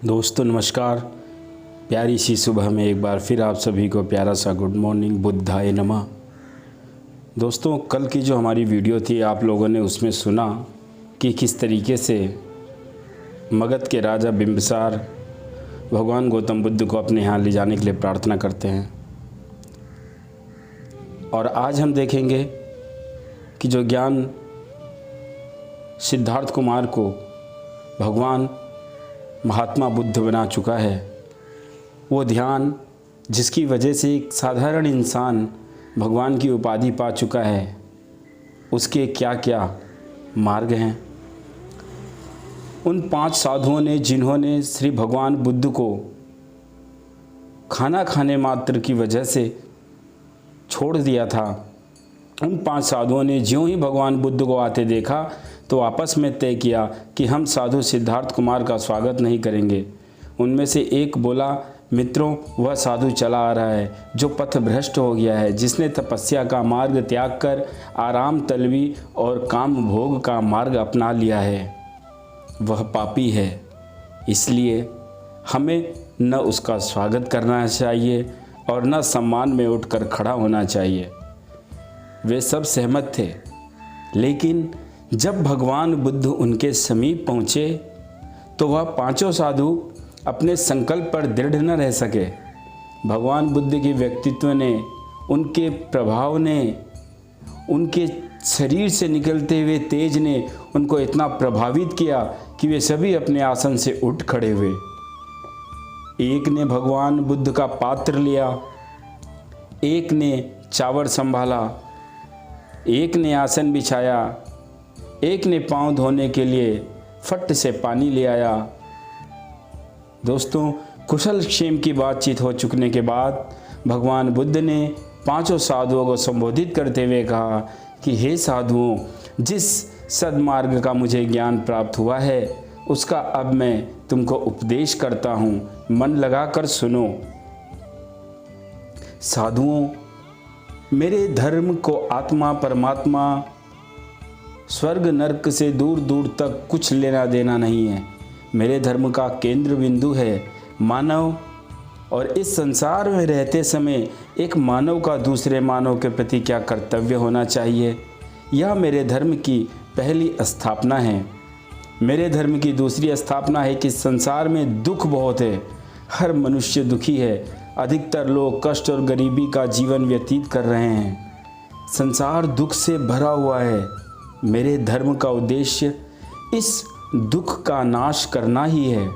दोस्तों नमस्कार। प्यारी सी सुबह में एक बार फिर आप सभी को प्यारा सा गुड मॉर्निंग, बुद्धाय नमः। दोस्तों कल की जो हमारी वीडियो थी आप लोगों ने उसमें सुना कि किस तरीके से मगध के राजा बिंबिसार भगवान गौतम बुद्ध को अपने यहाँ ले जाने के लिए प्रार्थना करते हैं। और आज हम देखेंगे कि जो ज्ञान सिद्धार्थ कुमार को भगवान महात्मा बुद्ध बना चुका है, वो ध्यान जिसकी वजह से एक साधारण इंसान भगवान की उपाधि पा चुका है, उसके क्या क्या मार्ग हैं। उन 5 साधुओं ने जिन्होंने श्री भगवान बुद्ध को खाना खाने मात्र की वजह से छोड़ दिया था, उन 5 साधुओं ने ज्यों ही भगवान बुद्ध को आते देखा तो आपस में तय किया कि हम साधु सिद्धार्थ कुमार का स्वागत नहीं करेंगे। उनमें से एक बोला, मित्रों वह साधु चला आ रहा है जो पथ भ्रष्ट हो गया है, जिसने तपस्या का मार्ग त्याग कर आराम तलबी और काम भोग का मार्ग अपना लिया है, वह पापी है। इसलिए हमें न उसका स्वागत करना चाहिए और न सम्मान में उठकर खड़ा होना चाहिए। वे सब सहमत थे, लेकिन जब भगवान बुद्ध उनके समीप पहुँचे तो वह 5 साधु अपने संकल्प पर दृढ़ न रह सके। भगवान बुद्ध के व्यक्तित्व ने, उनके प्रभाव ने, उनके शरीर से निकलते हुए तेज ने उनको इतना प्रभावित किया कि वे सभी अपने आसन से उठ खड़े हुए। एक ने भगवान बुद्ध का पात्र लिया, एक ने चावड़ संभाला, एक ने आसन बिछाया, एक ने पांव धोने के लिए फट से पानी ले आया। दोस्तों कुशल क्षेम की बातचीत हो चुकने के बाद भगवान बुद्ध ने 5 साधुओं को संबोधित करते हुए कहा कि हे साधुओं, जिस सद्मार्ग का मुझे ज्ञान प्राप्त हुआ है उसका अब मैं तुमको उपदेश करता हूँ, मन लगाकर सुनो। साधुओं, मेरे धर्म को आत्मा परमात्मा स्वर्ग नरक से दूर दूर तक कुछ लेना देना नहीं है। मेरे धर्म का केंद्र बिंदु है मानव, और इस संसार में रहते समय एक मानव का दूसरे मानव के प्रति क्या कर्तव्य होना चाहिए, यह मेरे धर्म की पहली स्थापना है। मेरे धर्म की दूसरी स्थापना है कि संसार में दुख बहुत है, हर मनुष्य दुखी है, अधिकतर लोग कष्ट और गरीबी का जीवन व्यतीत कर रहे हैं। संसार दुख से भरा हुआ है। मेरे धर्म का उद्देश्य इस दुख का नाश करना ही है।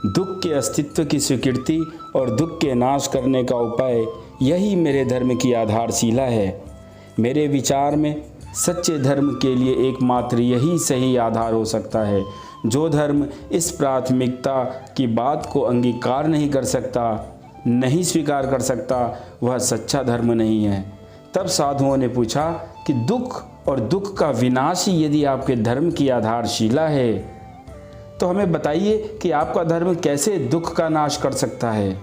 दुख के अस्तित्व की स्वीकृति और दुख के नाश करने का उपाय, यही मेरे धर्म की आधारशिला है। मेरे विचार में सच्चे धर्म के लिए एकमात्र यही सही आधार हो सकता है। जो धर्म इस प्राथमिकता की बात को अंगीकार नहीं कर सकता, नहीं स्वीकार कर सकता, वह सच्चा धर्म नहीं है। तब साधुओं ने पूछा कि दुख और दुख का विनाश ही यदि आपके धर्म की आधारशिला है तो हमें बताइए कि आपका धर्म कैसे दुख का नाश कर सकता है।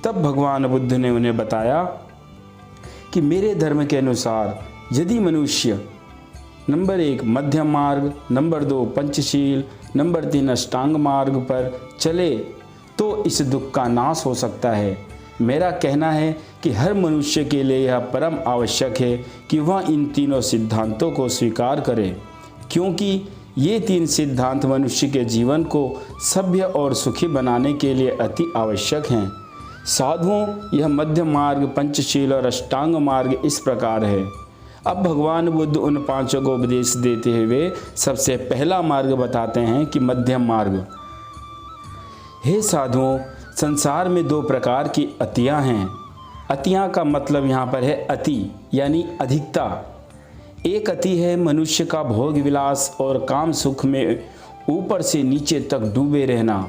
तब भगवान बुद्ध ने उन्हें बताया कि मेरे धर्म के अनुसार यदि मनुष्य नंबर 1 मध्यम मार्ग, नंबर 2 पंचशील, नंबर 3 अष्टांग मार्ग पर चले तो इस दुख का नाश हो सकता है। मेरा कहना है कि हर मनुष्य के लिए यह परम आवश्यक है कि वह इन तीनों सिद्धांतों को स्वीकार करे, क्योंकि ये 3 सिद्धांत मनुष्य के जीवन को सभ्य और सुखी बनाने के लिए अति आवश्यक हैं। साधुओं, यह मध्य मार्ग, पंचशील और अष्टांग मार्ग इस प्रकार है। अब भगवान बुद्ध उन 5 को उपदेश देते हुए सबसे पहला मार्ग बताते हैं कि मध्यम मार्ग। हे साधुओं, संसार में 2 प्रकार की अतियां हैं। अतियां का मतलब यहाँ पर है अति यानी अधिकता। एक अति है मनुष्य का भोग विलास और काम सुख में ऊपर से नीचे तक डूबे रहना,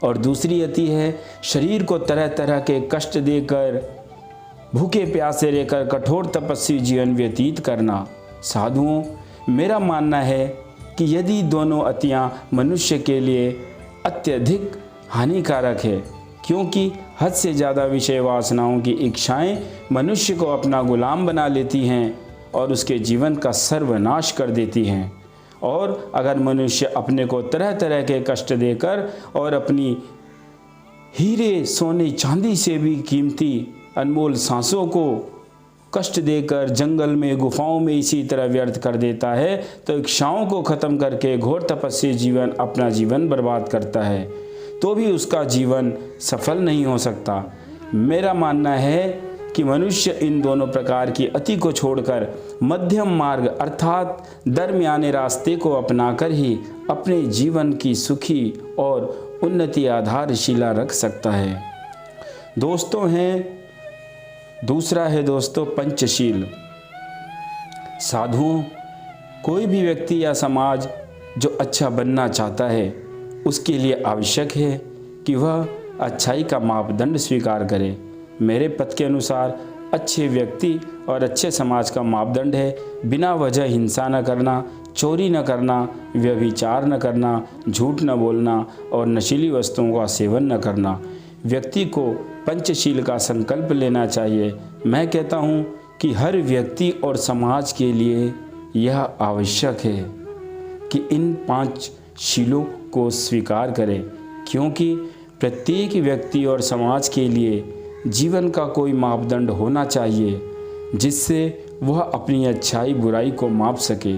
और दूसरी अति है शरीर को तरह तरह के कष्ट देकर भूखे प्यासे रहकर कठोर तपस्वी जीवन व्यतीत करना। साधुओं, मेरा मानना है कि यदि दोनों अतियां मनुष्य के लिए अत्यधिक हानिकारक है, क्योंकि हद से ज़्यादा विषय वासनाओं की इच्छाएं मनुष्य को अपना गुलाम बना लेती हैं और उसके जीवन का सर्वनाश कर देती हैं। और अगर मनुष्य अपने को तरह तरह के कष्ट देकर और अपनी हीरे सोने चांदी से भी कीमती अनमोल सांसों को कष्ट देकर जंगल में गुफाओं में इसी तरह व्यर्थ कर देता है, तो इच्छाओं को ख़त्म करके घोर तपस्या जीवन अपना जीवन बर्बाद करता है, तो भी उसका जीवन सफल नहीं हो सकता। मेरा मानना है कि मनुष्य इन दोनों प्रकार की अति को छोड़कर मध्यम मार्ग अर्थात दरमियाने रास्ते को अपनाकर ही अपने जीवन की सुखी और उन्नति आधारशिला रख सकता है। दूसरा है दोस्तों पंचशील। साधुओं, कोई भी व्यक्ति या समाज जो अच्छा बनना चाहता है उसके लिए आवश्यक है कि वह अच्छाई का मापदंड स्वीकार करे। मेरे पथ के अनुसार अच्छे व्यक्ति और अच्छे समाज का मापदंड है बिना वजह हिंसा न करना, चोरी न करना, व्यभिचार न करना, झूठ न बोलना और नशीली वस्तुओं का सेवन न करना। व्यक्ति को पंचशील का संकल्प लेना चाहिए। मैं कहता हूँ कि हर व्यक्ति और समाज के लिए यह आवश्यक है कि इन 5 शीलों को स्वीकार करें, क्योंकि प्रत्येक व्यक्ति और समाज के लिए जीवन का कोई मापदंड होना चाहिए जिससे वह अपनी अच्छाई बुराई को माप सके।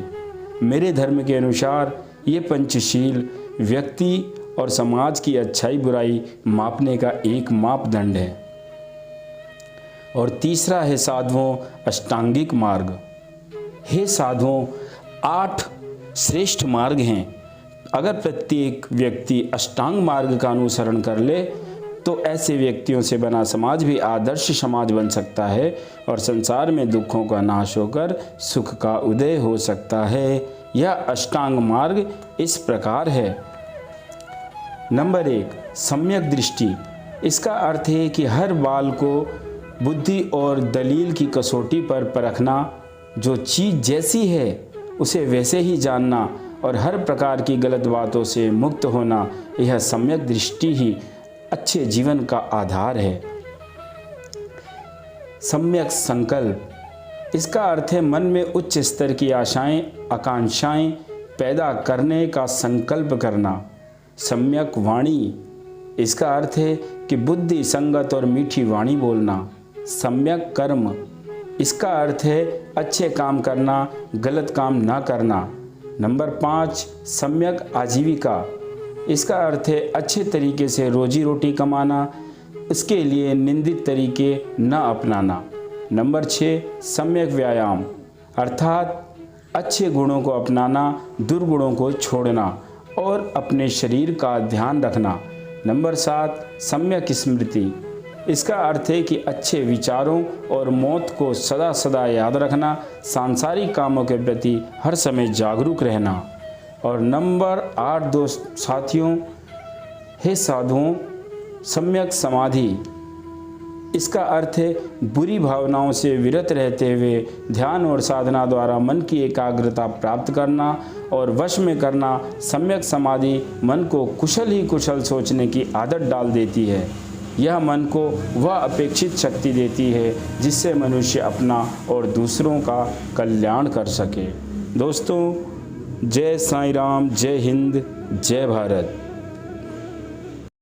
मेरे धर्म के अनुसार ये पंचशील व्यक्ति और समाज की अच्छाई बुराई मापने का एक मापदंड है। और तीसरा है साधुओं अष्टांगिक मार्ग। हे साधुओं, 8 श्रेष्ठ मार्ग हैं। अगर प्रत्येक व्यक्ति अष्टांग मार्ग का अनुसरण कर ले तो ऐसे व्यक्तियों से बना समाज भी आदर्श समाज बन सकता है और संसार में दुखों का नाश होकर सुख का उदय हो सकता है। यह अष्टांग मार्ग इस प्रकार है। नंबर 1, सम्यक दृष्टि। इसका अर्थ है कि हर बाल को बुद्धि और दलील की कसौटी पर परखना, जो चीज़ जैसी है उसे वैसे ही जानना और हर प्रकार की गलत बातों से मुक्त होना, यह सम्यक दृष्टि ही अच्छे जीवन का आधार है। सम्यक संकल्प। इसका अर्थ है मन में उच्च स्तर की आशाएं, आकांक्षाएं पैदा करने का संकल्प करना। सम्यक वाणी। इसका अर्थ है कि बुद्धि संगत और मीठी वाणी बोलना। सम्यक कर्म। इसका अर्थ है अच्छे काम करना, गलत काम ना करना। नंबर 5, सम्यक आजीविका। इसका अर्थ है अच्छे तरीके से रोजी रोटी कमाना, इसके लिए निंदित तरीके न अपनाना। नंबर 6, सम्यक व्यायाम, अर्थात अच्छे गुणों को अपनाना, दुर्गुणों को छोड़ना और अपने शरीर का ध्यान रखना। नंबर 7, सम्यक स्मृति। इसका अर्थ है कि अच्छे विचारों और मौत को सदा सदा याद रखना, सांसारिक कामों के प्रति हर समय जागरूक रहना। और नंबर 8 दोस्त साथियों, हे साधुओं, सम्यक समाधि। इसका अर्थ है बुरी भावनाओं से विरत रहते हुए ध्यान और साधना द्वारा मन की एकाग्रता प्राप्त करना और वश में करना। सम्यक समाधि मन को कुशल ही कुशल सोचने की आदत डाल देती है। यह मन को वह अपेक्षित शक्ति देती है जिससे मनुष्य अपना और दूसरों का कल्याण कर सके। दोस्तों, जय साईं राम, जय हिंद, जय भारत।